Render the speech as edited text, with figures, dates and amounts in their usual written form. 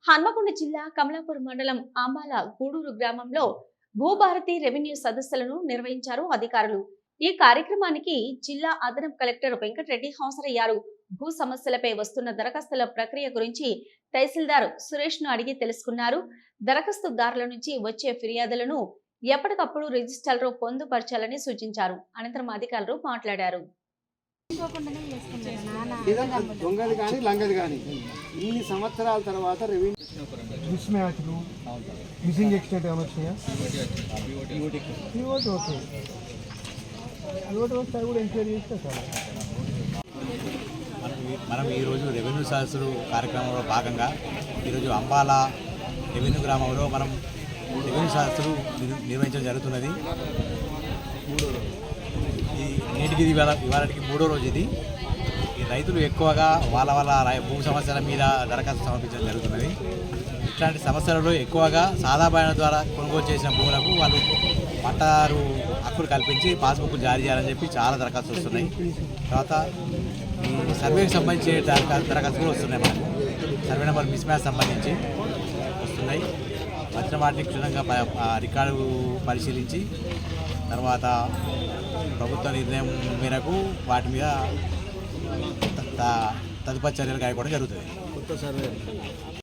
హన్మకొండ జిల్లా కమలాపూర్ మండలం ఆంబాల గూడూరు గ్రామంలో భూభారతి రెవెన్యూ సదస్సులను నిర్వహించారు అధికారులు. ఈ కార్యక్రమానికి జిల్లా అదనపు కలెక్టర్ వెంకటరెడ్డి హాజరయ్యారు. భూ సమస్యలపై వస్తున్న దరఖాస్తుల ప్రక్రియ గురించి తహసీల్దార్ సురేష్ ను అడిగి తెలుసుకున్నారు. దరఖాస్తుదారుల నుంచి వచ్చే ఫిర్యాదులను ఎప్పటికప్పుడు రిజిస్టర్లో పొందుపరచాలని సూచించారు. అనంతరం అధికారులు మాట్లాడారు. దొంగది కానీ లంగది కానీ ఇన్ని సంవత్సరాల తర్వాత రెవెన్యూ మిస్ మ్యాచ్లు మిస్సింగ్ ఎక్స్టెంట్ ఏమైనా వచ్చినాయా? ఓకే వస్తే కూడా ఎంక్వైరీ చేస్తే సార్. మనం ఈరోజు రెవెన్యూ సదస్సులు కార్యక్రమంలో భాగంగా ఈరోజు అంబాల రెవెన్యూ గ్రామంలో మనం రెవెన్యూ సదస్సులు నిర్వహించడం జరుగుతున్నది. ఈ నేటికి ఇవాళకి మూడో రోజు ఇది. ఈ రైతులు ఎక్కువగా వాళ్ళ భూ సమస్యల మీద దరఖాస్తు సమర్పించడం జరుగుతున్నది. ఇట్లాంటి సమస్యలలో ఎక్కువగా సాదా బాయన ద్వారా కొనుగోలు చేసిన భూములకు వాళ్ళు పట్టాదారు హక్కులు కల్పించి పాస్బుక్లు జారీ చేయాలని చెప్పి చాలా దరఖాస్తులు వస్తున్నాయి. తర్వాత ఈ సర్వేకి సంబంధించి దరఖాస్తులు వస్తున్నాయి. మనకు సర్వే నెంబర్ మిస్ మ్యాచ్ సంబంధించి వస్తున్నాయి. వచ్చిన వాటిని క్షుణ్ణంగా రికార్డు పరిశీలించి తర్వాత ప్రభుత్వ నిర్ణయం మేరకు వాటి మీద తదుపరి చర్యలు కాయడం జరుగుతుంది.